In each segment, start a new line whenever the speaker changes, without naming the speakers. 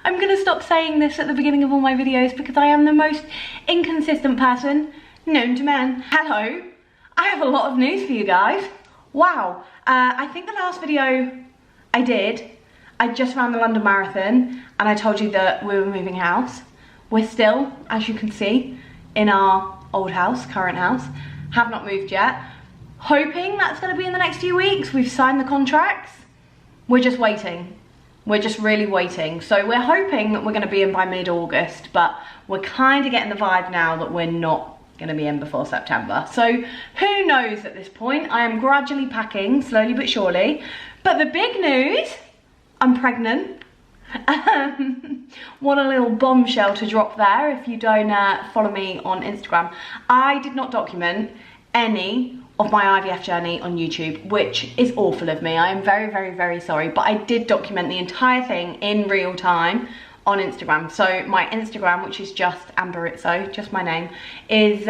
I'm gonna stop saying this at the beginning of all my videos because I am the most inconsistent person known to man. Hello, I have a lot of news for you guys. Wow, I think the last video I did, I just ran the London Marathon and I told you that we were moving house. We're still, as you can see, in our old house, current house. Have not moved yet. Hoping that's gonna be in the next few weeks. We've signed the contracts. We're just waiting. We're just really waiting. So we're hoping that we're gonna be in by mid-August, but we're kind of getting the vibe now that we're not gonna be in before September. So who knows at this point? I am gradually packing, slowly but surely. But the big news, I'm pregnant. What a little bombshell to drop there if you don't follow me on Instagram. I did not document any of my IVF journey on YouTube, which is awful of me. I am very, very, very sorry, but I did document the entire thing in real time on Instagram. So my Instagram, which is just Amberizzo, just my name, is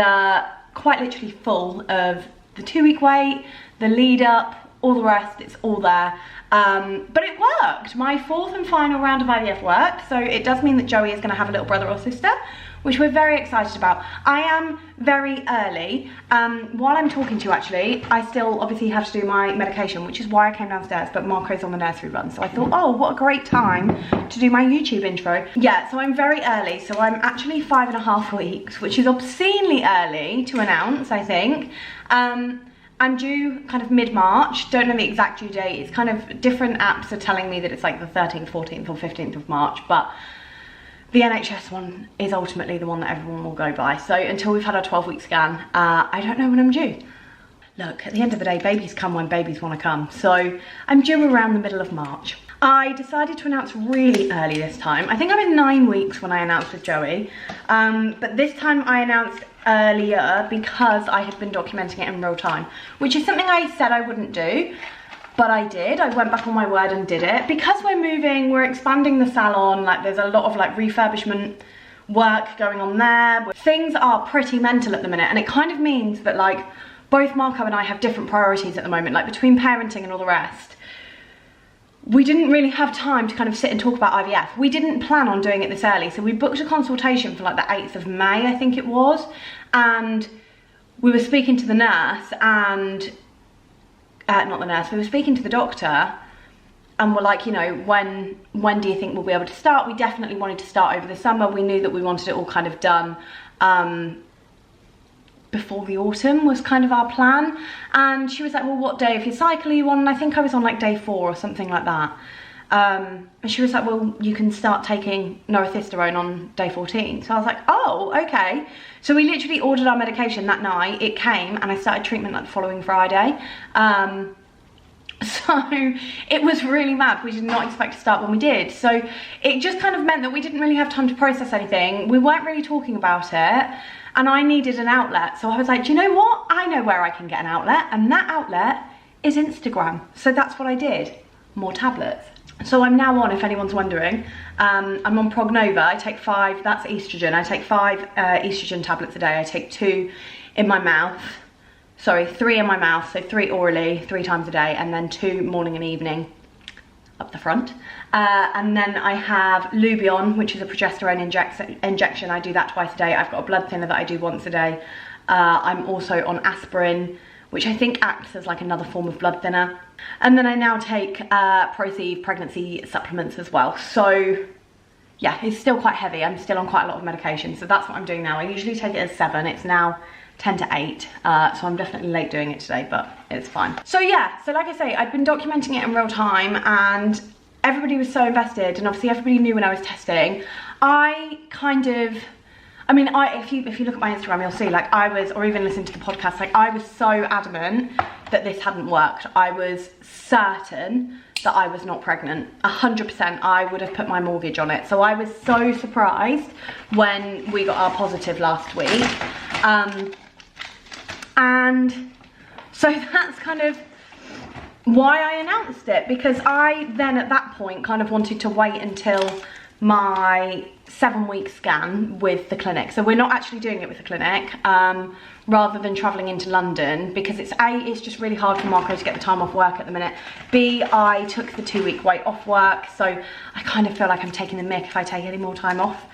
quite literally full of the 2-week wait, the lead up, all the rest, it's all there. But it worked. My 4th and final round of IVF worked, so it does mean that Joey is gonna have a little brother or sister, which we're very excited about. I am very early. While I'm talking to you actually, I still obviously have to do my medication, which is why I came downstairs, but Marco's on the nursery run. So I thought, oh, what a great time to do my YouTube intro. Yeah, so I'm very early. So I'm actually 5.5 weeks, which is obscenely early to announce, I think. I'm due kind of mid-March, don't know the exact due date. It's kind of, different apps are telling me that it's like the 13th, 14th or 15th of March, but the NHS one is ultimately the one that everyone will go by. So until we've had our 12-week scan, I don't know when I'm due. Look, at the end of the day, babies come when babies want to come. So I'm due around the middle of March. I decided to announce really early this time. I think I'm in 9 weeks when I announced with Joey. But this time I announced earlier because I had been documenting it in real time, which is something I said I wouldn't do, but I did. I went back on my word and did it. Because we're moving, we're expanding the salon, like there's a lot of like refurbishment work going on there. Things are pretty mental at the minute, and it kind of means that like both Marco and I have different priorities at the moment, like between parenting and all the rest. We didn't really have time to kind of sit and talk about IVF. We didn't plan on doing it this early, so we booked a consultation for like the 8th of May, I think it was, and we were speaking to the nurse and, not the nurse, we were speaking to the doctor and we're like, you know, when do you think we'll be able to start? We definitely wanted to start over the summer. We knew that we wanted it all kind of done before the autumn was kind of our plan. And she was like, well, what day of your cycle are you on? And I think I was on like day 4 or something like that. And she was like, well, you can start taking norethistérone on day 14. So I was like, oh, okay. So we literally ordered our medication that night. It came and I started treatment like the following Friday. So it was really mad. We did not expect to start when we did. So it just kind of meant that we didn't really have time to process anything. We weren't really talking about it. And I needed an outlet. So I was like, do you know what? I know where I can get an outlet. And that outlet is Instagram. So that's what I did. More tablets. So I'm now on, if anyone's wondering, I'm on Prognova. I take 5, that's estrogen. I take 5 estrogen tablets a day. I take 2 in my mouth. Sorry, 3 in my mouth. So 3 orally, 3 times a day. And then 2 morning and evening up the front. And then I have Lubion, which is a progesterone injection. I do that twice a day. I've got a blood thinner that I do once a day. I'm also on aspirin, which I think acts as like another form of blood thinner. And then I now take Proceed pregnancy supplements as well. So yeah, it's still quite heavy. I'm still on quite a lot of medication. So that's what I'm doing now. I usually take it as 7. It's now 10 to 8. So I'm definitely late doing it today, but it's fine. So yeah, so like I say, I'd been documenting it in real time and everybody was so invested, and obviously everybody knew when I was testing. I kind of, I mean, if you look at my Instagram, you'll see like I was, or even listen to the podcast, like I was so adamant that this hadn't worked. I was certain that I was not pregnant. 100%, I would have put my mortgage on it. So I was so surprised when we got our positive last week. And so that's kind of why I announced it, because I then at that point kind of wanted to wait until my 7-week scan with the clinic. So we're not actually doing it with the clinic, rather than travelling into London, because it's A, it's just really hard for Marco to get the time off work at the minute. B, I took the 2-week wait off work, so I kind of feel like I'm taking the mick if I take any more time off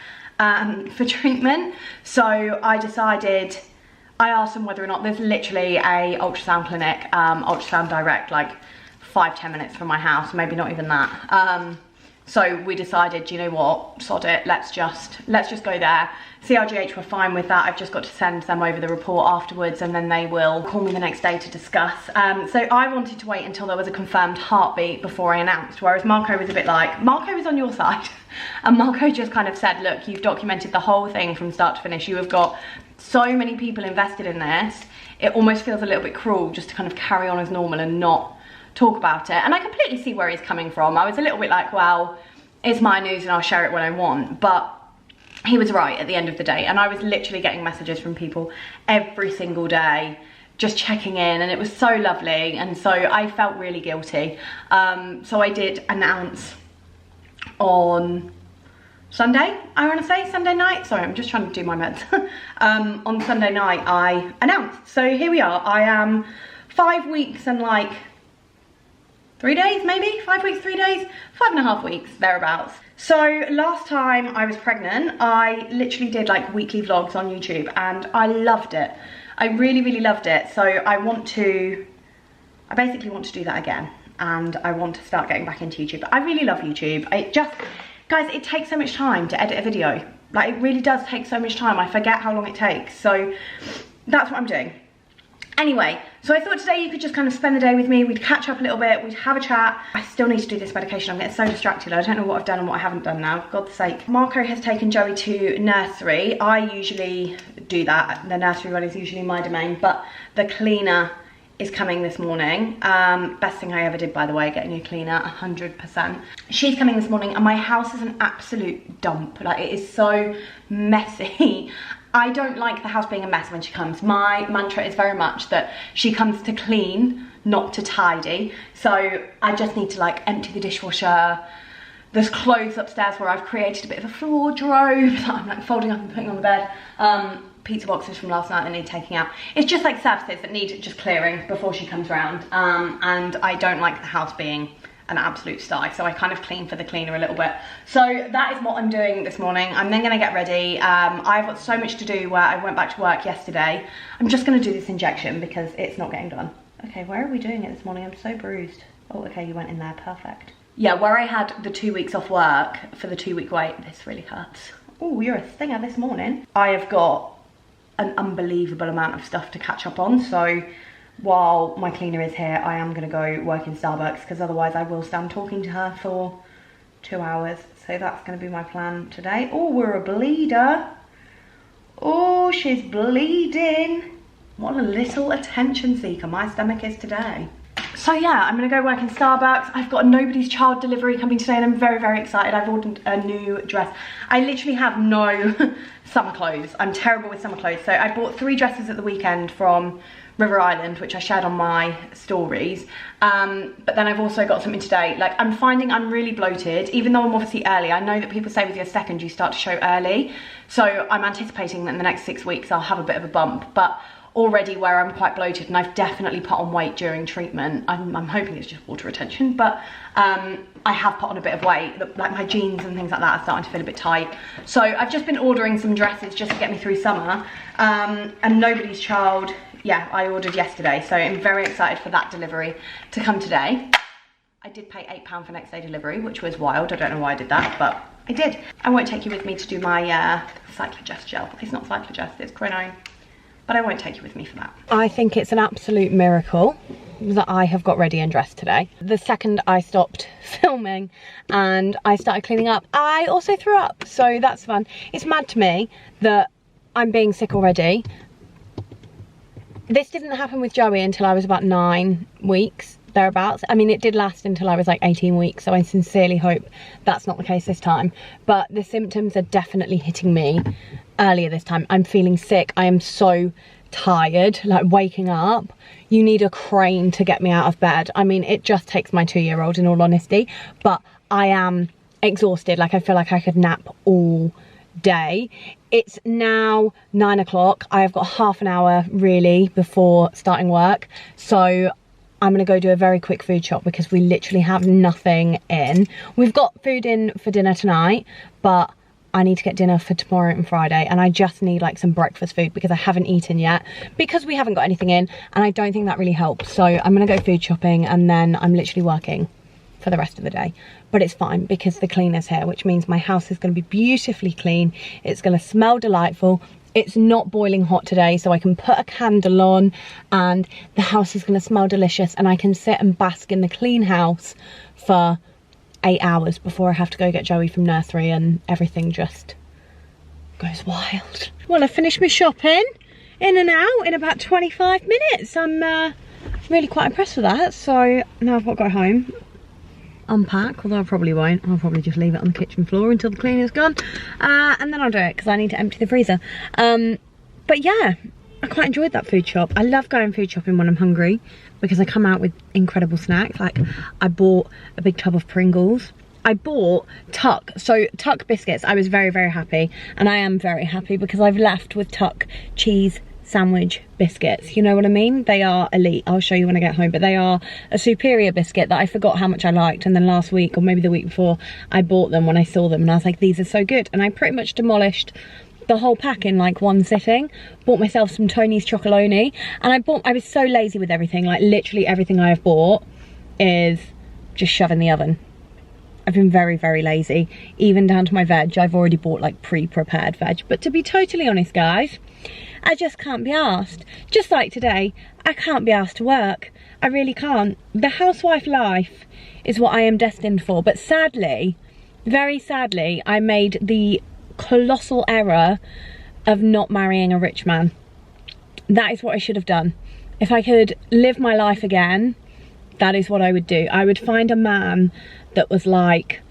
for treatment. So I decided, I asked them whether or not, there's literally a ultrasound clinic, ultrasound direct, like 5-10 minutes from my house, maybe not even that. So we decided, you know what, sod it, let's just go there. CRGH were fine with that. I've just got to send them over the report afterwards, and then they will call me the next day to discuss. So I wanted to wait until there was a confirmed heartbeat before I announced, whereas Marco was a bit like, Marco was on your side. And Marco just kind of said, look, you've documented the whole thing from start to finish. You have got so many people invested in this. It almost feels a little bit cruel just to kind of carry on as normal and not talk about it. And I completely see where he's coming from. I was a little bit like, well, it's my news and I'll share it when I want, but he was right at the end of the day. And I was literally getting messages from people every single day just checking in, and it was so lovely, and so I felt really guilty. So I did announce on Sunday, I want to say Sunday night, sorry, I'm just trying to do my meds. On Sunday night I announced, so here we are. I am 5 weeks and like 3 days, maybe 5 weeks, 3 days, 5.5 weeks, thereabouts. So last time I was pregnant, I literally did like weekly vlogs on YouTube, and I loved it. I really, really loved it. So I basically want to do that again, and I want to start getting back into YouTube. I really love YouTube. Guys, it takes so much time to edit a video. Like, it really does take so much time. I forget how long it takes. So that's what I'm doing. Anyway, so I thought today you could just kind of spend the day with me. We'd catch up a little bit, we'd have a chat. I still need to do this medication. I'm getting so distracted. I don't know what I've done and what I haven't done now, for God's sake. Marco has taken Joey to nursery. I usually do that. The nursery run is usually my domain, but the cleaner is coming this morning. Best thing I ever did, by the way, getting a cleaner, 100%. She's coming this morning, and my house is an absolute dump. Like, it is so messy. I don't like the house being a mess when she comes. My mantra is very much that she comes to clean, not to tidy. So I just need to like empty the dishwasher. There's clothes upstairs where I've created a bit of a wardrobe that I'm like folding up and putting on the bed. Pizza boxes from last night that need taking out. It's just like surfaces that need just clearing before she comes round. And I don't like the house being an absolute sty, so I kind of clean for the cleaner a little bit. So that is what I'm doing this morning. I'm then gonna get ready. I've got so much to do where I went back to work yesterday. I'm just gonna do this injection because it's not getting done. Okay, where are we doing it this morning? I'm so bruised. Oh, okay, you went in there, perfect. Yeah, where I had the 2 weeks off work for the 2-week wait, this really hurts. Oh, you're a stinger this morning. I have got an unbelievable amount of stuff to catch up on, so while my cleaner is here, I am gonna go work in Starbucks, because otherwise I will stand talking to her for 2 hours. So that's gonna be my plan today. Oh, we're a bleeder. Oh, she's bleeding. What a little attention seeker my stomach is today. So yeah, I'm gonna go work in Starbucks. I've got a Nobody's Child delivery coming today, and I'm very, very excited. I've ordered a new dress. I literally have no summer clothes. I'm terrible with summer clothes. So I bought 3 dresses at the weekend from River Island, which I shared on my stories. But then I've also got something today. Like, I'm finding I'm really bloated, even though I'm obviously early. I know that people say with your second, you start to show early. So I'm anticipating that in the next 6 weeks, I'll have a bit of a bump. But already where I'm quite bloated, and I've definitely put on weight during treatment. I'm hoping it's just water retention, but I have put on a bit of weight. Like, my jeans and things like that are starting to feel a bit tight. So I've just been ordering some dresses just to get me through summer. And Nobody's Child, yeah, I ordered yesterday, so I'm very excited for that delivery to come today. I did pay £8 for next day delivery, which was wild. I don't know why I did that, but I did. I won't take you with me to do my Cyclogest gel. It's not Cyclogest, it's quinone. But I won't take you with me for that. I think it's an absolute miracle that I have got ready and dressed today. The second I stopped filming and I started cleaning up, I also threw up, so that's fun. It's mad to me that I'm being sick already. This didn't happen with Joey until I was about 9 weeks, thereabouts. I mean, it did last until I was like 18 weeks, so I sincerely hope that's not the case this time. But the symptoms are definitely hitting me earlier this time. I'm feeling sick. I am so tired, like waking up. You need a crane to get me out of bed. I mean, it just takes my 2-year-old in all honesty, but I am exhausted. Like, I feel like I could nap all day. It's now 9 o'clock. I have got half an hour really before starting work, so I'm gonna go do a very quick food shop because we literally have nothing in. We've got food in for dinner tonight, but I need to get dinner for tomorrow and Friday, and I just need like some breakfast food because I haven't eaten yet because we haven't got anything in, and I don't think that really helps. So I'm gonna go food shopping, and then I'm literally working for the rest of the day. But it's fine because the cleaner's here, which means my house is gonna be beautifully clean. It's gonna smell delightful. It's not boiling hot today, so I can put a candle on and the house is gonna smell delicious, and I can sit and bask in the clean house for 8 hours before I have to go get Joey from nursery, and everything just goes wild. Well, I finished my shopping in and out in about 25 minutes. I'm really quite impressed with that. So now I've got to go home, unpack, although I probably won't. I'll probably just leave it on the kitchen floor until the cleaner's gone, and then I'll do it because I need to empty the freezer. But yeah, I quite enjoyed that food shop. I love going food shopping when I'm hungry because I come out with incredible snacks. Like, I bought a big tub of Pringles. I bought Tuck, so Tuck biscuits. I was very, very happy, and I am very happy because I've left with Tuck cheese sandwich biscuits. You know what I mean? They are elite. I'll show you when I get home, but they are a superior biscuit that I forgot how much I liked, and then last week, or maybe the week before, I bought them when I saw them and I was like, these are so good, and I pretty much demolished the whole pack in like one sitting. Bought myself some Tony's Chocolonely, and I was so lazy with everything. Like, literally everything I have bought is just shove in the oven. I've been very, very lazy, even down to my veg. I've already bought like pre-prepared veg, but to be totally honest, guys, I just can't be asked. Just like today, I can't be asked to work. I really can't. The housewife life is what I am destined for, but sadly, very sadly, I made the colossal error of not marrying a rich man. That is what I should have done. If I could live my life again, that is what I would do. I would find a man that was like,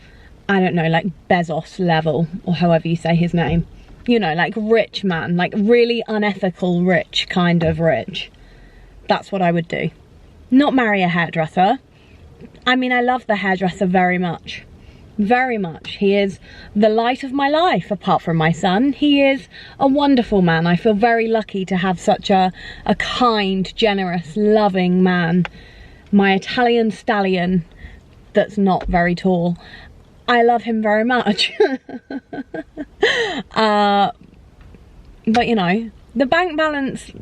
I don't know, like Bezos level, or however you say his name. You know, like rich man, like really unethical rich, kind of rich. That's what I would do. Not marry a hairdresser. I mean, I love the hairdresser very much. Very much. He is the light of my life, apart from my son. He is a wonderful man. I feel very lucky to have such a kind, generous, loving man. My Italian stallion that's not very tall. I love him very much. But you know, the bank balance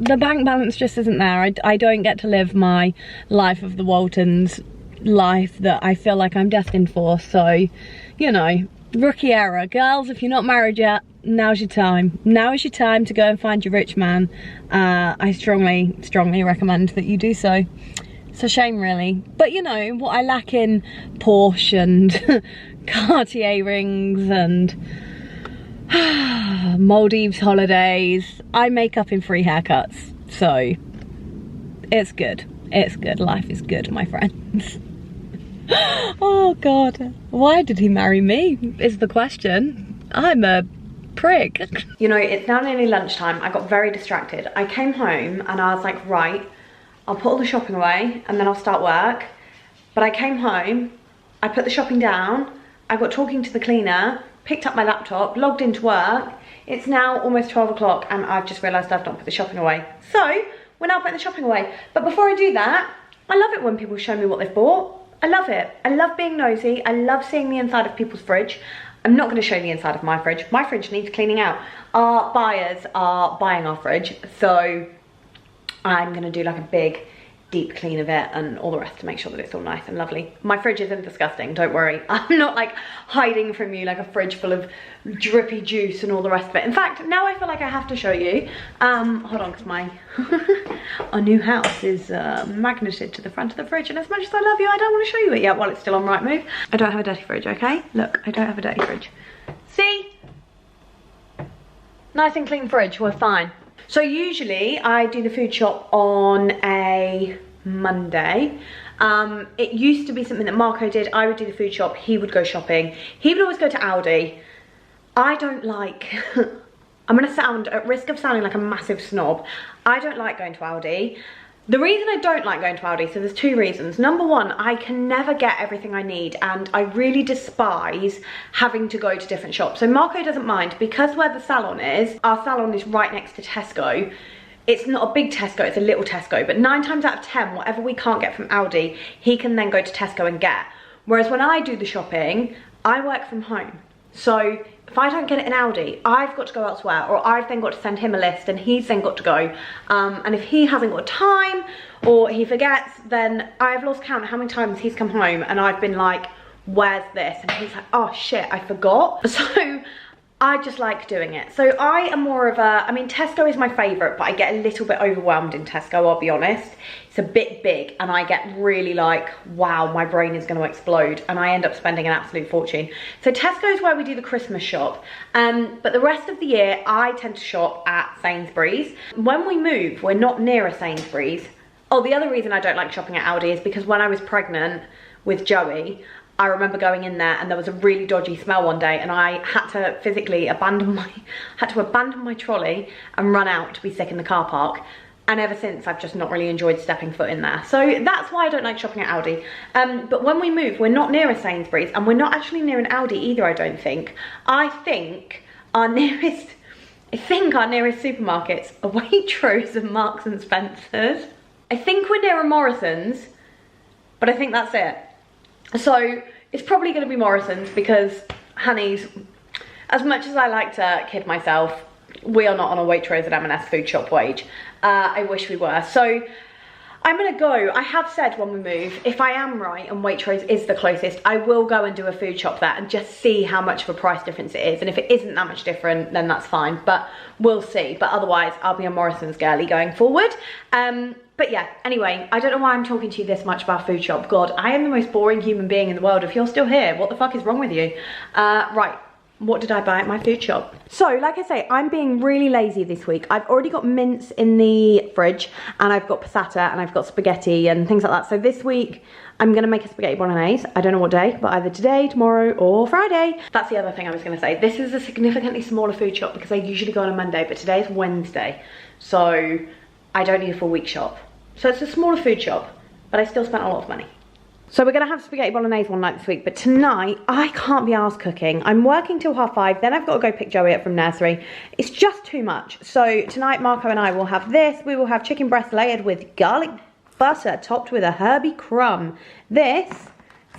just isn't there. I don't get to live my life of the Waltons, life that I feel like I'm destined for. So, you know, rookie error. Girls, if you're not married yet, now's your time. Now is your time to go and find your rich man. I strongly recommend that you do so. It's a shame, really. But you know, what I lack in Porsche and Cartier rings and Maldives holidays, I make up in free haircuts. So it's good. It's good. Life is good, my friends. Oh God, why did he marry me is the question. I'm a prick. You know, it's now nearly lunchtime. I got very distracted. I came home and I was like, right, I'll put all the shopping away and then I'll start work. But I came home, I put the shopping down, I got talking to the cleaner, picked up my laptop, logged into work. It's now almost 12 o'clock and I've just realised I've not put the shopping away. So we're now putting the shopping away. But before I do that, I love it when people show me what they've bought. I love it. I love being nosy. I love seeing the inside of people's fridge. I'm not going to show the inside of my fridge. My fridge needs cleaning out. Our buyers are buying our fridge, so I'm going to do like a big deep clean of it and all the rest to make sure that it's all nice and lovely. My fridge isn't disgusting, don't worry. I'm not like hiding from you like a fridge full of drippy juice and all the rest of it. In fact, now I feel like I have to show you. Hold on, because my our new house is magneted to the front of the fridge, and as much as I love you, I don't want to show you it yet while it's still on right move. I don't have a dirty fridge, okay? Look, I don't have a dirty fridge. See? Nice and clean fridge, we're fine. So usually I do the food shop on a Monday. It used to be something that Marco did. I would do the food shop, he would go shopping. He would always go to Aldi. I don't like, I'm gonna sound, at risk of sounding like a massive snob, I don't like going to Aldi. The reason I don't like going to Aldi, so there's two reasons. Number one, I can never get everything I need, and I really despise having to go to different shops. So Marco doesn't mind, because where the salon is, our salon is right next to Tesco. It's not a big Tesco, it's a little Tesco, but 9 times out of 10, whatever we can't get from Aldi, he can then go to Tesco and get. Whereas when I do the shopping, I work from home. So if I don't get it in Aldi, I've got to go elsewhere, or I've then got to send him a list and he's then got to go. And if he hasn't got time or he forgets, then I've lost count of how many times he's come home and I've been like, where's this? And he's like, oh shit, I forgot. So I just like doing it. So I am more of a, I mean, Tesco is my favourite, but I get a little bit overwhelmed in Tesco, I'll be honest. It's a bit big and I get really like, wow, my brain is going to explode, and I end up spending an absolute fortune. So Tesco is where we do the Christmas shop, but the rest of the year I tend to shop at Sainsbury's. When we move, we're not near a Sainsbury's. Oh, the other reason I don't like shopping at Aldi is because when I was pregnant with Joey, I remember going in there and there was a really dodgy smell one day, and I had to physically abandon my trolley and run out to be sick in the car park. And ever since, I've just not really enjoyed stepping foot in there. So that's why I don't like shopping at Aldi. But when we move, we're not near a Sainsbury's, and we're not actually near an Aldi either, I don't think. I think our nearest supermarkets are Waitrose and Marks and Spencer's. I think we're near a Morrison's, but I think that's it. So it's probably going to be Morrison's because, honeys, as much as I like to kid myself, we are not on a Waitrose and M&S food shop wage. I wish we were. So I'm going to go. I have said when we move, if I am right and Waitrose is the closest, I will go and do a food shop there and just see how much of a price difference it is. And if it isn't that much different, then that's fine. But we'll see. But otherwise, I'll be a Morrison's girly going forward. But yeah, anyway, I don't know why I'm talking to you this much about food shop. God, I am the most boring human being in the world. If you're still here, what the fuck is wrong with you? Right, what did I buy at my food shop? So, like I say, I'm being really lazy this week. I've already got mince in the fridge, and I've got passata, and I've got spaghetti and things like that. So this week, I'm gonna make a spaghetti bolognese. I don't know what day, but either today, tomorrow, or Friday. That's the other thing I was gonna say. This is a significantly smaller food shop because I usually go on a Monday, but today is Wednesday. So I don't need a full week shop. So it's a smaller food shop, but I still spent a lot of money. So we're gonna have spaghetti bolognese one night this week, but tonight I can't be arsed cooking. I'm working till 5:30, then I've got to go pick Joey up from nursery. It's just too much. So tonight Marco and I will have this. We will have chicken breast layered with garlic butter topped with a herby crumb. This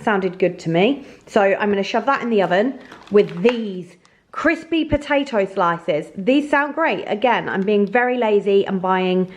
sounded good to me. So I'm gonna shove that in the oven with these crispy potato slices. These sound great. Again, I'm being very lazy and buying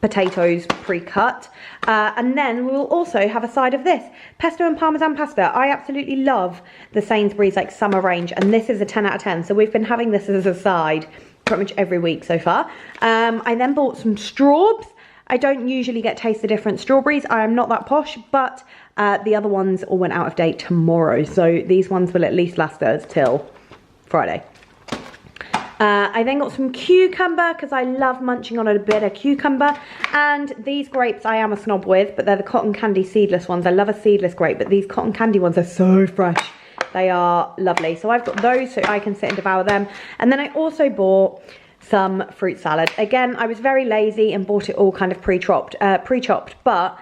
potatoes pre-cut, and then we'll also have a side of this pesto and parmesan pasta. I absolutely love the Sainsbury's like summer range, and this is a 10 out of 10, so we've been having this as a side pretty much every week so far. I then bought some straws. I don't usually get taste the different strawberries. I am not that posh, but the other ones all went out of date tomorrow, so these ones will at least last us till Friday. I then got some cucumber because I love munching on a bit of cucumber, and these grapes I am a snob with, but they're the cotton candy seedless ones. I love a seedless grape, but these cotton candy ones are so fresh. They are lovely. So I've got those so I can sit and devour them. And then I also bought some fruit salad. Again, I was very lazy and bought it all kind of pre-chopped, but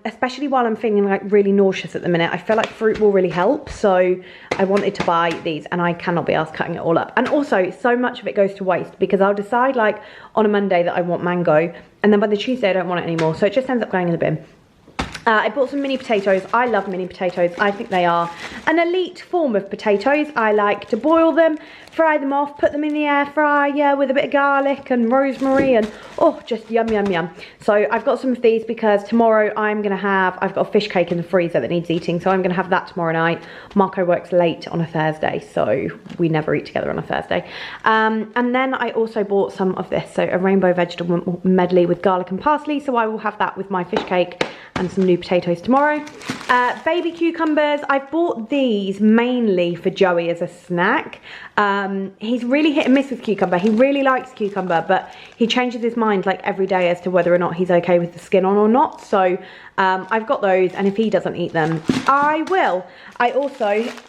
especially while I'm feeling like really nauseous at the minute, I feel like fruit will really help. So I wanted to buy these, and I cannot be asked cutting it all up. And also, so much of it goes to waste because I'll decide like on a Monday that I want mango, and then by the Tuesday I don't want it anymore. So it just ends up going in the bin. I bought some mini potatoes. I love mini potatoes. I think they are an elite form of potatoes. I like to boil them, fry them off, put them in the air fryer with a bit of garlic and rosemary, and oh, just yum, yum, yum. So I've got some of these because tomorrow I've got a fish cake in the freezer that needs eating, so I'm gonna have that tomorrow night. Marco works late on a Thursday, so we never eat together on a Thursday. And then I also bought some of this, so a rainbow vegetable medley with garlic and parsley, so I will have that with my fish cake and some new potatoes tomorrow. Baby cucumbers, I've bought these mainly for Joey as a snack. He's really hit and miss with cucumber. He really likes cucumber, but he changes his mind like every day as to whether or not he's okay with the skin on or not. So I've got those, and if he doesn't eat them, I will.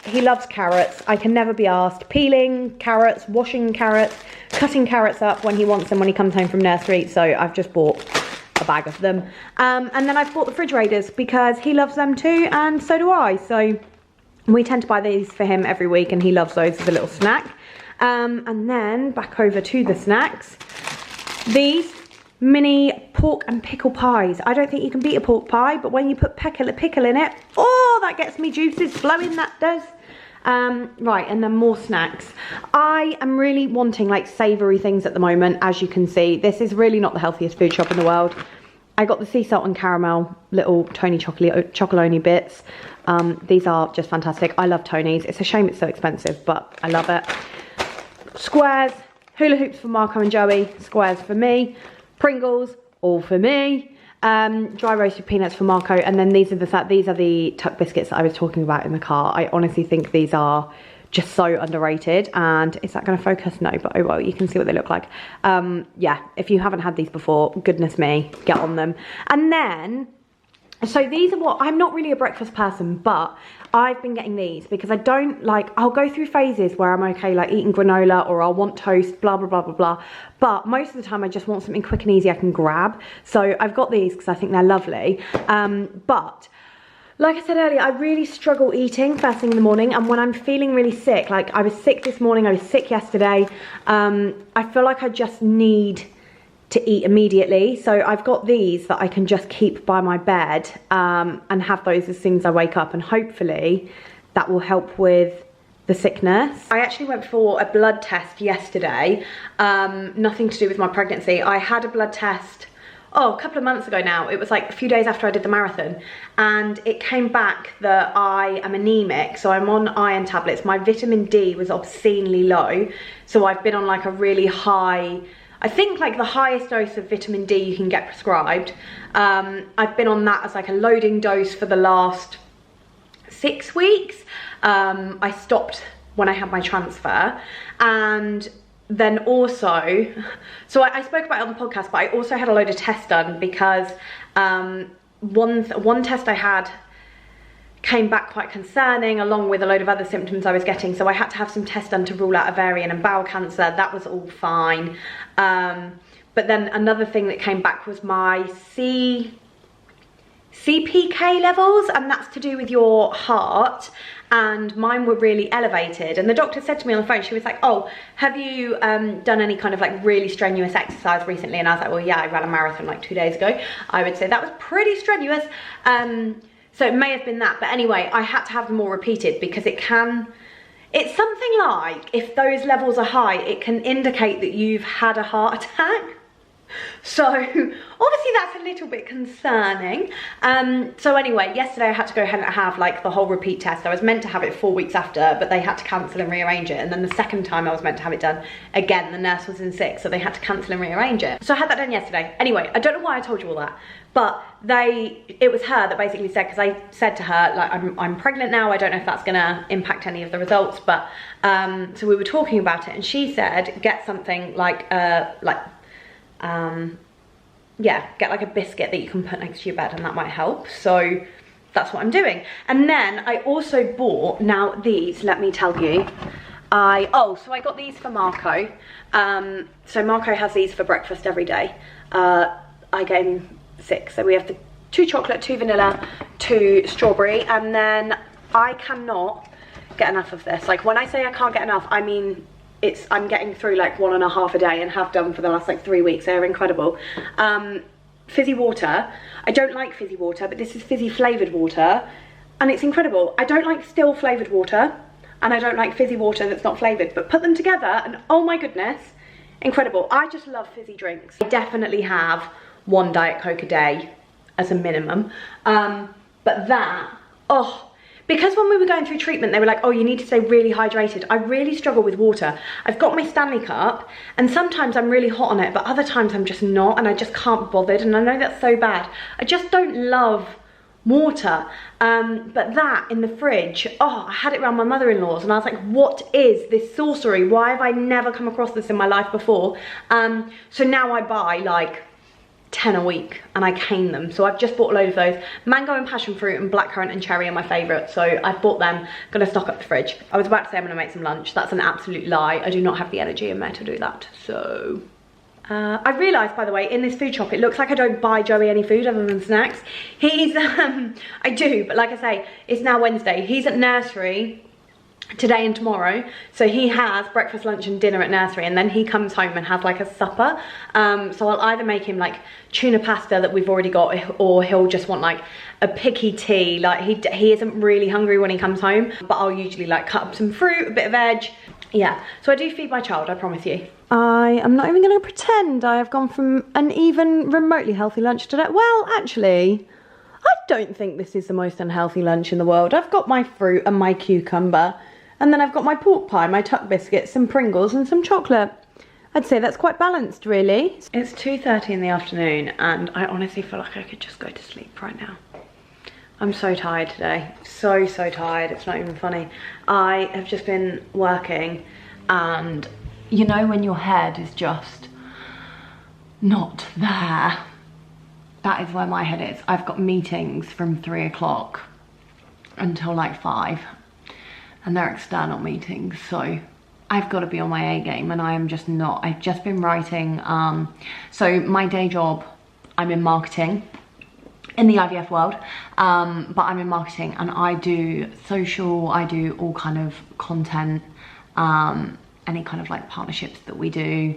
He loves carrots. I can never be asked. Peeling carrots, washing carrots, cutting carrots up when he wants them when he comes home from nursery. So I've just bought a bag of them. And then I've bought the fridge raiders because he loves them too, and so do I. So we tend to buy these for him every week, and he loves those as a little snack. And then back over to the snacks. These mini pork and pickle pies. I don't think you can beat a pork pie, but when you put pickle in it, oh, that gets me juices flowing, that does. Right, and then more snacks. I am really wanting like savoury things at the moment, as you can see. This is really not the healthiest food shop in the world. I got the sea salt and caramel little Tony chocolonely bits. These are just fantastic. I love Tony's. It's a shame it's so expensive, but I love it. Squares, hula hoops for Marco and Joey, squares for me. Pringles, all for me. Dry roasted peanuts for Marco, and then these are the tuck biscuits that I was talking about in the car. I honestly think these are just so underrated. And is that going to focus? No, but oh well, you can see what they look like. Yeah, if you haven't had these before, goodness me, get on them. And then, so these are what, I'm not really a breakfast person, but I've been getting these because I don't like, I'll go through phases where I'm okay like eating granola, or I'll want toast, blah, blah, blah, blah, blah. But most of the time I just want something quick and easy I can grab. So I've got these because I think they're lovely. But like I said earlier, I really struggle eating first thing in the morning. And when I'm feeling really sick, like I was sick this morning, I was sick yesterday. I feel like I just need to eat immediately. So I've got these that I can just keep by my bed and have those as soon as I wake up, and hopefully that will help with the sickness. I actually went for a blood test yesterday, nothing to do with my pregnancy. I had a blood test, a couple of months ago now. It was like a few days after I did the marathon, and it came back that I am anemic, so I'm on iron tablets. My vitamin D was obscenely low, so I've been on like a really high, I think like the highest dose of vitamin D you can get prescribed. I've been on that as like a loading dose for the last 6 weeks. I stopped when I had my transfer, and then also, so I spoke about it on the podcast, but I also had a load of tests done because one test I had came back quite concerning, along with a load of other symptoms I was getting. So I had to have some tests done to rule out ovarian and bowel cancer. That was all fine. But then another thing that came back was my CPK levels, and that's to do with your heart, and mine were really elevated. And the doctor said to me on the phone, she was like, oh, have you done any kind of like really strenuous exercise recently? And I was like, well, yeah, I ran a marathon like 2 days ago. I would say that was pretty strenuous. So it may have been that, but anyway, I had to have them all repeated because it's something like, if those levels are high, it can indicate that you've had a heart attack. So obviously that's a little bit concerning. So anyway, yesterday I had to go ahead and have like the whole repeat test. I was meant to have it 4 weeks after, but they had to cancel and rearrange it. And then the second time I was meant to have it done, again, the nurse was in sick, so they had to cancel and rearrange it. So I had that done yesterday. Anyway, I don't know why I told you all that, but it was her that basically said, because I said to her, like, I'm pregnant now, I don't know if that's gonna impact any of the results, but so we were talking about it, and she said, get something like yeah, get like a biscuit that you can put next to your bed, and that might help. So that's what I'm doing. And then I also bought, now these, let me tell you, so I got these for Marco. So Marco has these for breakfast every day. I gave him 6, so we have the 2 chocolate, 2 vanilla, 2 strawberry, and then I cannot get enough of this. Like, when I say I can't get enough, I mean I'm getting through like 1.5 a day, and have done for the last like 3 weeks. They're incredible. Fizzy water, I don't like fizzy water, but this is fizzy flavoured water, and it's incredible. I don't like still flavoured water, and I don't like fizzy water that's not flavoured, but put them together and oh my goodness, incredible. I just love fizzy drinks. I definitely have 1 Diet Coke a day as a minimum, but that, because when we were going through treatment, they were like, oh, you need to stay really hydrated. I really struggle with water. I've got my Stanley Cup, and sometimes I'm really hot on it, but other times I'm just not, and I just can't be bothered, and I know that's so bad. I just don't love water. But that in the fridge, I had it around my mother-in-law's, and I was like, what is this sorcery? Why have I never come across this in my life before? So now I buy like 10 a week, and I cane them. So I've just bought a load of those. Mango and passion fruit and blackcurrant and cherry are my favourite, so I've bought them. Gonna stock up the fridge. I was about to say I'm gonna make some lunch. That's an absolute lie. I do not have the energy in there to do that. So I realised, by the way, in this food shop, it looks like I don't buy Joey any food other than snacks. He's, I do, but like I say, it's now Wednesday. He's at nursery today and tomorrow, so he has breakfast, lunch and dinner at nursery, and then he comes home and has like a supper. So I'll either make him like tuna pasta that we've already got, or he'll just want like a picky tea. Like he isn't really hungry when he comes home, but I'll usually like cut up some fruit, a bit of veg. Yeah, so I do feed my child, I promise you. I am not even going to pretend I have gone from an even remotely healthy lunch today. Well, actually, I don't think this is the most unhealthy lunch in the world. I've got my fruit and my cucumber, and then I've got my pork pie, my tuck biscuits, some Pringles and some chocolate. I'd say that's quite balanced, really. It's 2:30 in the afternoon, and I honestly feel like I could just go to sleep right now. I'm so tired today. So tired. It's not even funny. I have just been working, and you know when your head is just not there? That is where my head is. I've got meetings from 3 o'clock until like 5, and they're external meetings, so I've got to be on my A game, and I am just not. I've just been writing, so my day job, I'm in marketing in the IVF world, but I'm in marketing, and I do social, I do all kind of content, any kind of like partnerships that we do,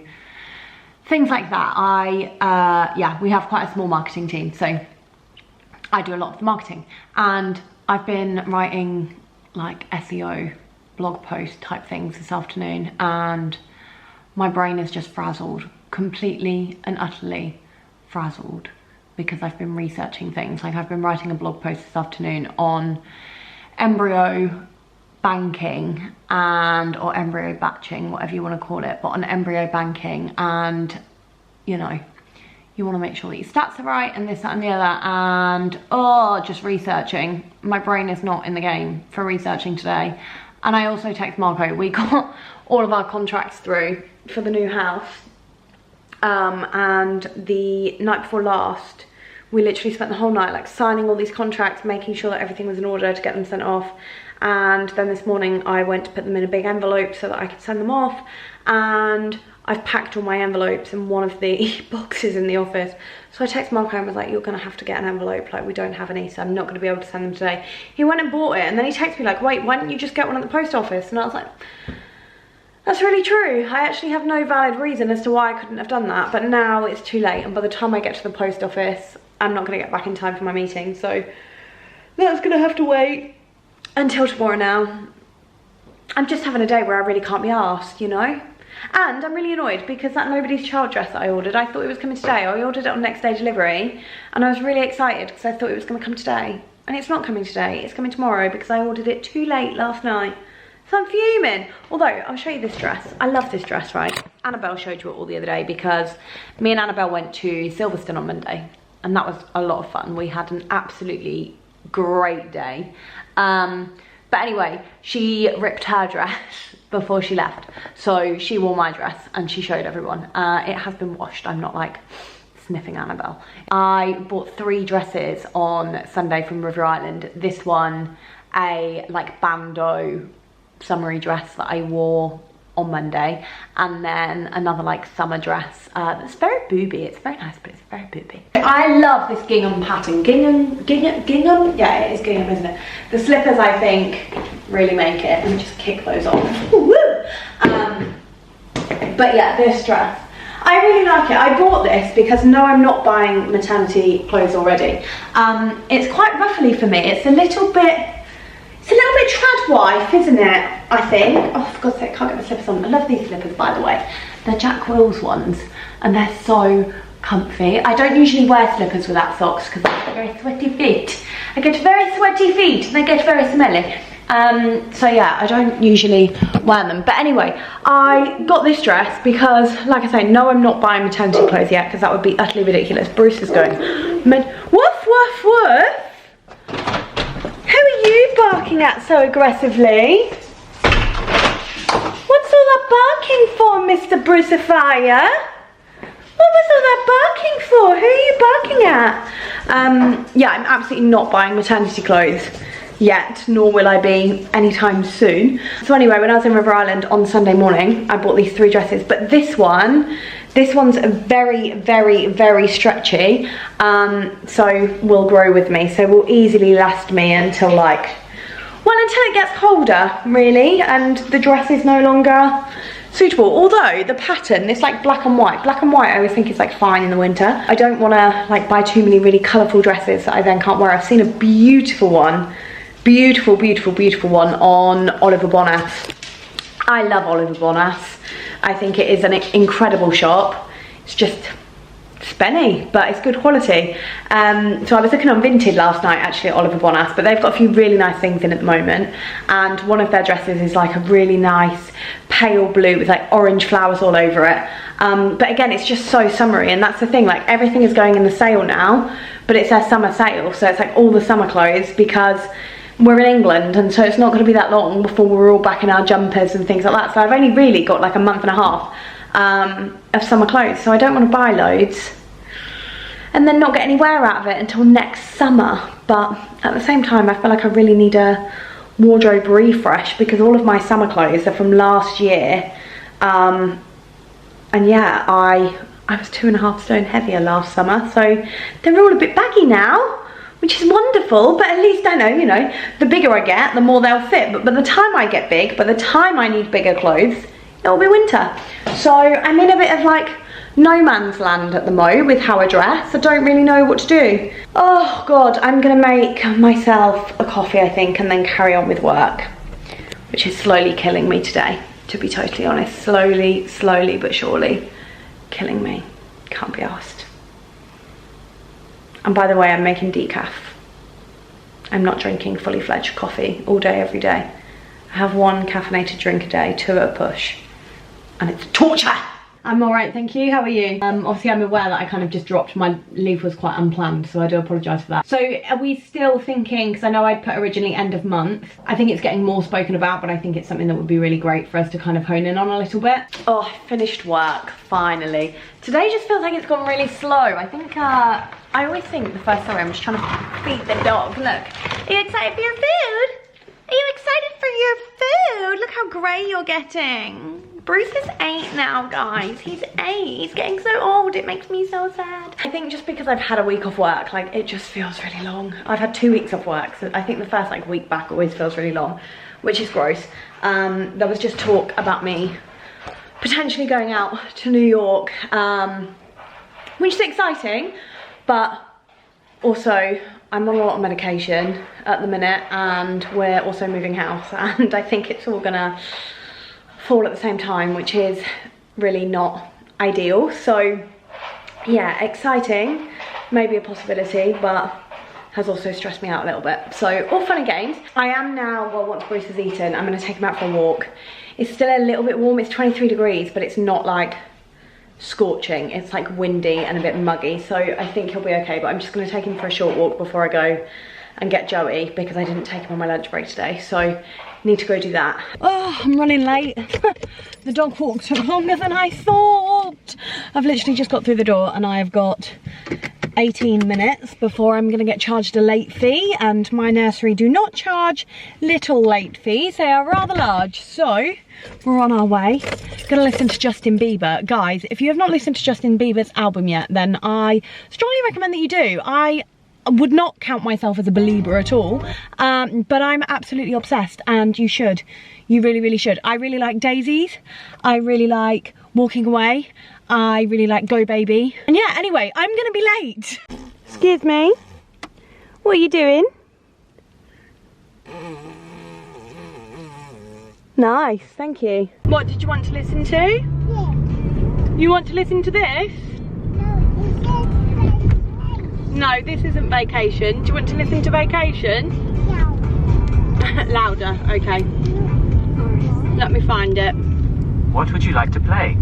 things like that. Yeah, we have quite a small marketing team, so I do a lot of the marketing, and I've been writing like SEO blog post type things this afternoon, and my brain is just frazzled, completely and utterly frazzled, because I've been researching things. Like I've been writing a blog post this afternoon on embryo banking or embryo batching, whatever you want to call it, but on embryo banking, and you know, you want to make sure that your stats are right and this, that and the other, and just researching. My brain is not in the game for researching today. And I also text Marco, we got all of our contracts through for the new house, and the night before last, we literally spent the whole night like signing all these contracts, making sure that everything was in order to get them sent off. And then this morning I went to put them in a big envelope so that I could send them off, and I've packed all my envelopes in one of the boxes in the office. So I texted Marco and was like, you're gonna have to get an envelope, like we don't have any, so I'm not gonna be able to send them today. He went and bought it, and then he texted me like, wait, why don't you just get one at the post office? And I was like, that's really true. I actually have no valid reason as to why I couldn't have done that, but now it's too late, and by the time I get to the post office, I'm not gonna get back in time for my meeting, so that's gonna have to wait until tomorrow now. I'm just having a day where I really can't be arsed, you know? And I'm really annoyed because that Nobody's Child dress that I ordered, I thought it was coming today. I ordered it on next day delivery, and I was really excited because I thought it was going to come today. And it's not coming today, it's coming tomorrow because I ordered it too late last night. So I'm fuming. Although, I'll show you this dress. I love this dress, right? Annabelle showed you it all the other day because me and Annabelle went to Silverstone on Monday, and that was a lot of fun. We had an absolutely great day. But anyway, she ripped her dress before she left, so she wore my dress and she showed everyone. It has been washed. I'm not like sniffing Annabelle. I bought 3 dresses on Sunday from River Island. This one, a like bandeau summery dress that I wore on Monday, and then another like summer dress that's very booby. It's very nice, but it's very booby. I love this gingham pattern. Gingham? Yeah, it is gingham, isn't it? The slippers, I think, really make it. Let me just kick those off. Woo! But yeah, this dress, I really like it. I bought this because no, I'm not buying maternity clothes already. It's quite ruffly for me. It's a little bit trad wife, isn't it? I think. Oh, for God's sake, I can't get my slippers on. I love these slippers, by the way. They're Jack Wills ones, and they're so comfy. I don't usually wear slippers without socks because I get very sweaty feet. I get very sweaty feet, and they get very smelly. So yeah, I don't usually wear them. But anyway, I got this dress because, like I say, no, I'm not buying maternity clothes yet because that would be utterly ridiculous. Bruce is going, woof, woof, woof. Who are you barking at so aggressively? What's all that barking for, Mr. Brucifier? What was all that barking for? Who are you barking at? Yeah, I'm absolutely not buying maternity clothes yet, nor will I be anytime soon. So anyway, when I was in River Island on Sunday morning, I bought these 3 dresses, but this one This one's very, very, very stretchy, so will grow with me. So will easily last me until like, well, until it gets colder, really, and the dress is no longer suitable. Although the pattern, it's like black and white. Black and white I always think is like fine in the winter. I don't want to like buy too many really colourful dresses that I then can't wear. I've seen a beautiful one, beautiful, beautiful, beautiful one on Oliver Bonas. I love Oliver Bonas. I think it is an incredible shop. It's just spenny, but it's good quality. So I was looking on Vinted last night actually at Oliver Bonas, but they've got a few really nice things in at the moment, and one of their dresses is like a really nice pale blue with like orange flowers all over it. But again, it's just so summery, and that's the thing, like everything is going in the sale now, but it's their summer sale, so it's like all the summer clothes, because we're in England, and so it's not going to be that long before we're all back in our jumpers and things like that. So I've only really got like a month and a half of summer clothes, so I don't want to buy loads and then not get any wear out of it until next summer. But at the same time, I feel like I really need a wardrobe refresh, because all of my summer clothes are from last year, and yeah, I was 2.5 stone heavier last summer, so they're all a bit baggy now, which is wonderful. But at least I know, you know, the bigger I get, the more they'll fit. But by the time I get big, by the time I need bigger clothes, it'll be winter. So I'm in a bit of like no man's land at the moment with how I dress. I don't really know what to do. Oh God, I'm gonna make myself a coffee, I think, and then carry on with work, which is slowly killing me today, to be totally honest. Slowly but surely killing me. Can't be arsed. And by the way, I'm making decaf. I'm not drinking fully fledged coffee all day, every day. I have 1 caffeinated drink a day, 2 at a push, and it's torture. I'm all right, thank you. How are you? Obviously I'm aware that I kind of just dropped. My leave was quite unplanned, so I do apologise for that. So are we still thinking, because I know I'd put originally end of month. I think it's getting more spoken about, but I think it's something that would be really great for us to kind of hone in on a little bit. Oh, I finished work, finally. Today just feels like it's gone really slow. I think, I always think the first, sorry, I'm just trying to feed the dog. Look, are you excited for your food? Are you excited for your food? Look how grey you're getting. Bruce is 8 now, guys. He's 8. He's getting so old. It makes me so sad. I think just because I've had a week off work, like, it just feels really long. I've had 2 weeks off work, so I think the first like week back always feels really long, which is gross. There was just talk about me potentially going out to New York, which is exciting, but also I'm on a lot of medication at the minute, and we're also moving house, and I think it's all gonna fall at the same time, which is really not ideal. So yeah, exciting, maybe a possibility, but has also stressed me out a little bit. So all fun and games. I am now, well, once Bruce has eaten, I'm gonna take him out for a walk. It's still a little bit warm. It's 23 degrees, but it's not like scorching. It's like windy and a bit muggy, so I think he'll be okay. But I'm just going to take him for a short walk before I go and get Joey, because I didn't take him on my lunch break today, so need to go do that. Oh, I'm running late. The dog walk took longer than I thought. I've literally just got through the door, and I've got 18 minutes before I'm going to get charged a late fee, and my nursery do not charge little late fees. They are rather large, so we're on our way. Gonna listen to Justin Bieber. Guys, if you have not listened to Justin Bieber's album yet, then I strongly recommend that you do. I would not count myself as a believer at all, but I'm absolutely obsessed, and you should. You really, really should. I really like Daisies. I really like Walking Away. I really like Go Baby. And yeah, anyway, I'm gonna be late. Excuse me. What are you doing? Nice, thank you. What did you want to listen to? Yeah. You want to listen to this? No, this isn't Vacation. Do you want to listen to Vacation? No. Louder, okay. Let me find it.
What would you like to play?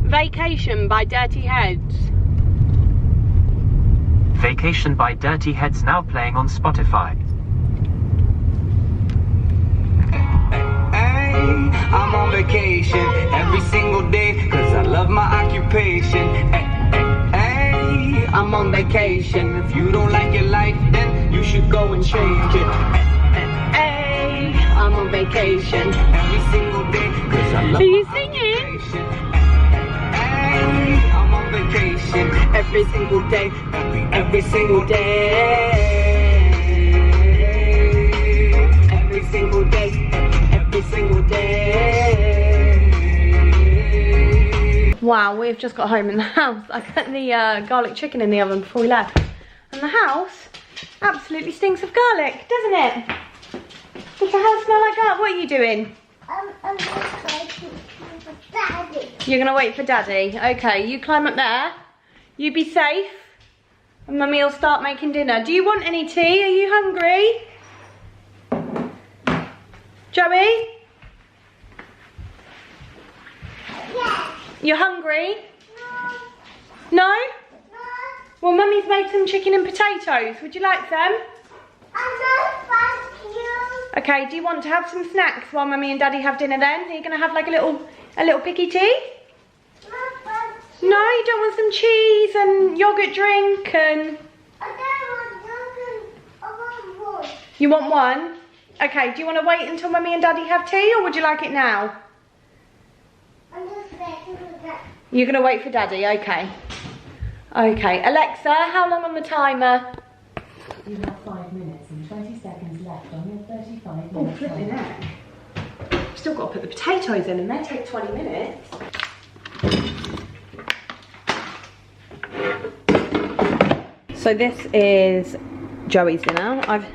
Vacation by Dirty Heads.
Vacation by Dirty Heads now playing on Spotify.
I'm on vacation every single day, cause I love my occupation. Hey, I'm on vacation. If you don't like your life, then you should go and change it. Hey, I'm on vacation every single day, cause I love my occupation. Are you singing? every single day, every single day, every single day, every single day.
Wow, we've just got home in the house. I put the garlic chicken in the oven before we left. And the house absolutely stinks of garlic, doesn't it? Does the house smell like that? What are you doing?
I'm just waiting for Daddy.
You're gonna wait for Daddy? Okay, you climb up there. You be safe. And Mummy will start making dinner. Do you want any tea? Are you hungry? Joey?
Yeah.
You're hungry?
No.
No?
No.
Well, Mummy's made some chicken and potatoes. Would you like them?
I'm not thank you.
Okay, do you want to have some snacks while Mummy and Daddy have dinner then? Are you gonna have like a little picky tea?
No, thank you.
No, you don't want some cheese and yogurt drink and...
I don't want nothing. I want one.
You want one? Okay, do you want to wait until Mummy and Daddy have tea or would you like it now?
I'm just waiting for that.
You're gonna wait for Daddy, okay. Okay, Alexa, how long on the timer?
You have 5 minutes and 20 seconds left on your 35
Oh,
minutes.
flipping heck. Still got to put the potatoes in and they take 20 minutes. So this is Joey's dinner. I've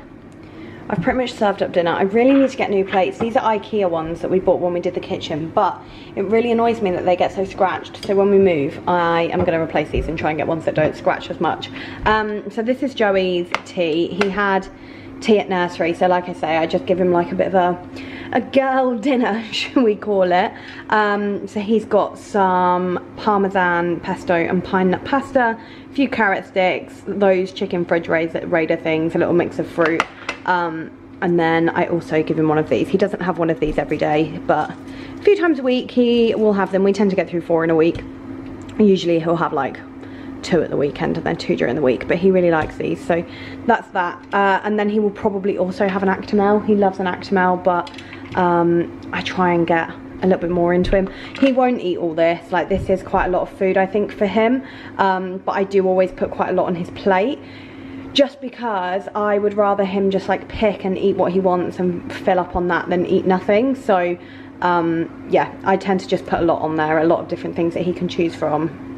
pretty much served up dinner. I really need to get new plates. These are IKEA ones that we bought when we did the kitchen, but it really annoys me that they get so scratched. So when we move, I am going to replace these and try and get ones that don't scratch as much. So this is Joey's tea. He had tea at nursery, so like I say, I just give him like a bit of a girl dinner, should we call it. So he's got some parmesan pesto and pine nut pasta, a few carrot sticks, those chicken fridge raider things, a little mix of fruit. And then I also give him one of these. He doesn't have one of these every day, but a few times a week he will have them. We tend to get through 4 in a week. Usually he'll have like 2 at the weekend and then 2 during the week, but he really likes these, so that's that. And then he will probably also have an Actimel. He loves an Actimel, but I try and get a little bit more into him. He won't eat all this. Like, this is quite a lot of food, I think, for him, but I do always put quite a lot on his plate, just because I would rather him just like pick and eat what he wants and fill up on that than eat nothing. So yeah, I tend to just put a lot on there, a lot of different things that he can choose from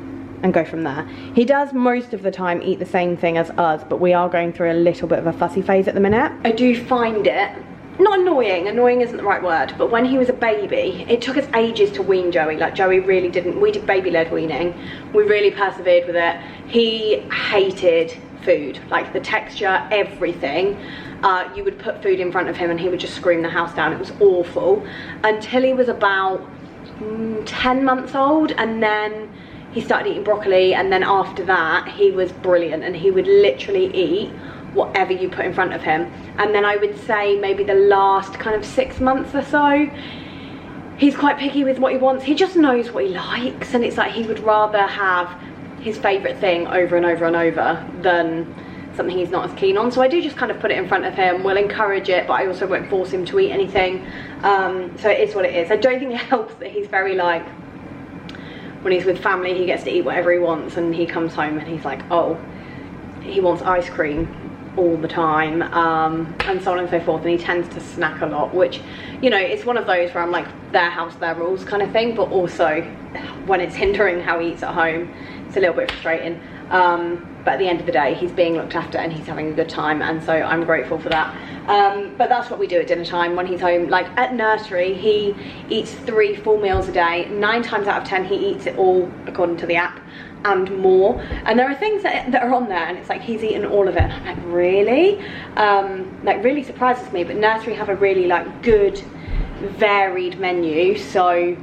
and go from there. He does most of the time eat the same thing as us, but we are going through a little bit of a fussy phase at the minute. I do find it not annoying isn't the right word, but when he was a baby, it took us ages to wean Joey. Like, Joey really didn't, we did baby-led weaning, we really persevered with it. He hated food, like the texture, everything. You would put food in front of him and he would just scream the house down. It was awful until he was about 10 months old, and then he started eating broccoli, and then after that he was brilliant and he would literally eat whatever you put in front of him. And then I would say maybe the last kind of 6 months or so, he's quite picky with what he wants. He just knows what he likes, and it's like he would rather have his favourite thing over and over and over than something he's not as keen on. So I do just kind of put it in front of him. We'll encourage it, but I also won't force him to eat anything. So it is what it is. I don't think it helps that he's very like, when he's with family, he gets to eat whatever he wants, and he comes home and he's like, oh, he wants ice cream all the time, and so on and so forth, and he tends to snack a lot, which, you know, it's one of those where I'm like, their house, their rules kind of thing, but also when it's hindering how he eats at home, it's a little bit frustrating. But at the end of the day, he's being looked after and he's having a good time, and so I'm grateful for that. But that's what we do at dinner time when he's home. Like at nursery, he eats 3 full meals a day. 9 times out of 10 he eats it all according to the app and more. And there are things that are on there and it's like he's eaten all of it, and I'm like, really? Like, really surprises me. But nursery have a really like good varied menu, so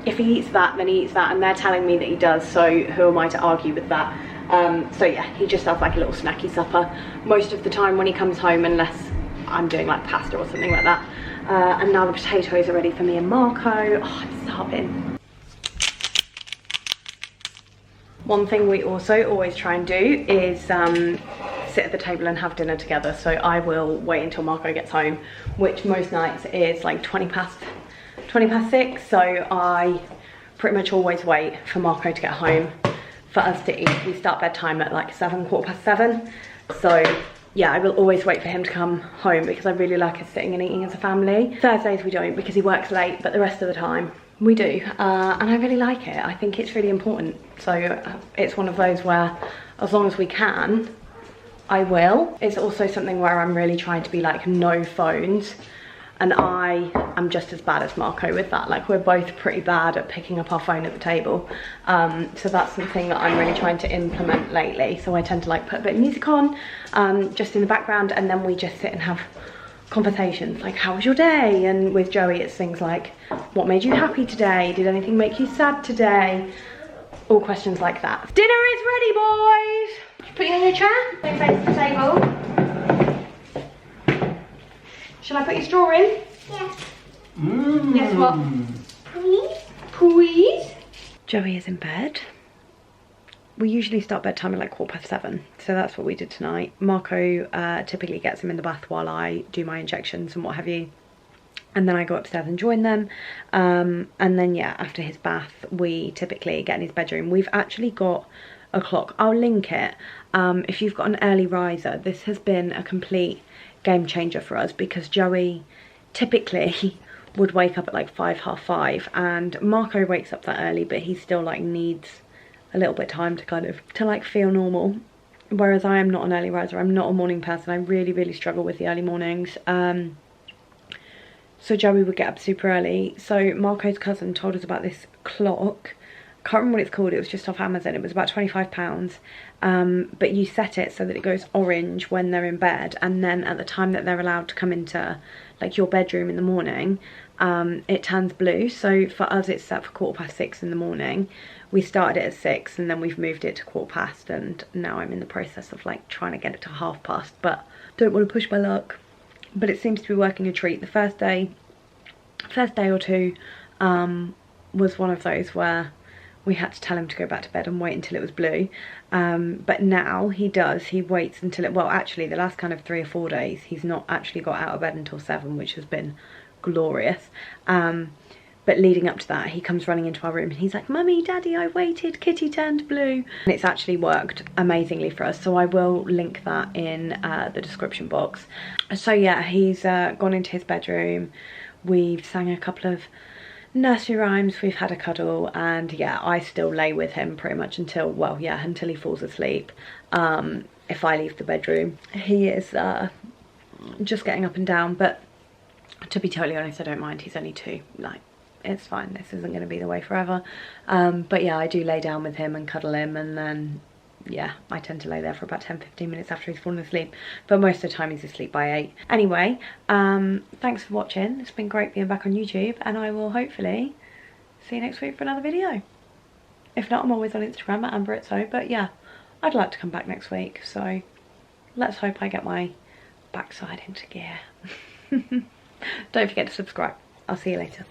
if he eats that, then he eats that, and they're telling me that he does, so who am I to argue with that? So yeah, he just has like a little snacky supper most of the time when he comes home, unless I'm doing like pasta or something like that. And now the potatoes are ready for me and Marco. Oh, I'm starving. One thing we also always try and do is sit at the table and have dinner together. So I will wait until Marco gets home, which most nights is like 20 past 6. So I pretty much always wait for Marco to get home for us to eat. We start bedtime at like 7, 7:15. So yeah, I will always wait for him to come home because I really like us sitting and eating as a family. Thursdays we don't because he works late, but the rest of the time we do. And I really like it. I think it's really important. So it's one of those where as long as we can, I will. It's also something where I'm really trying to be like no phones. And I am just as bad as Marco with that. Like we're both pretty bad at picking up our phone at the table. So that's something that I'm really trying to implement lately. So I tend to like put a bit of music on just in the background, and then we just sit and have conversations like, how was your day? And with Joey it's things like, what made you happy today? Did anything make you sad today? All questions like that. Dinner is ready, boys. Put you on your chair, then face the table. Shall I put your straw in?
Yes.
Yes, what?
Please?
Please? Joey is in bed. We usually start bedtime at like 7:15, so that's what we did tonight. Marco typically gets him in the bath while I do my injections and what have you. And then I go upstairs and join them. And then yeah, after his bath, we typically get in his bedroom. We've actually got a clock. I'll link it. If you've got an early riser, this has been a complete game changer for us because Joey typically would wake up at like 5, half 5, and Marco wakes up that early, but he still like needs a little bit of time to kind of like feel normal, whereas I am not an early riser. I'm not a morning person. I really struggle with the early mornings. So Joey would get up super early. So Marco's cousin told us about this clock. Can't remember what it's called. It was just off Amazon. It was about £25. But you set it so that it goes orange when they're in bed, and then at the time that they're allowed to come into like your bedroom in the morning, it turns blue. So for us it's set for 6:15 in the morning. We started it at 6 and then we've moved it to 15:15, and now I'm in the process of like trying to get it to 50:30, but don't want to push my luck. But it seems to be working a treat. The first day or two was one of those where we had to tell him to go back to bed and wait until it was blue. But now he waits until it, well actually the last kind of 3 or 4 days he's not actually got out of bed until 7, which has been glorious. But leading up to that, he comes running into our room and he's like, Mummy, Daddy, I waited, Kitty turned blue. And it's actually worked amazingly for us. So I will link that in the description box. So yeah, he's gone into his bedroom. We've sang a couple of nursery rhymes, we've had a cuddle, and yeah, I still lay with him pretty much until, well yeah, until he falls asleep. If I leave the bedroom, he is just getting up and down, but to be totally honest, I don't mind. He's only 2, like, it's fine. This isn't going to be the way forever. But yeah, I do lay down with him and cuddle him, and then yeah, I tend to lay there for about 10-15 minutes after he's fallen asleep, but most of the time he's asleep by 8. Anyway, thanks for watching. It's been great being back on YouTube, and I will hopefully see you next week for another video. If not, I'm always on Instagram at AmberItso, but yeah, I'd like to come back next week, so let's hope I get my backside into gear. Don't forget to subscribe. I'll see you later.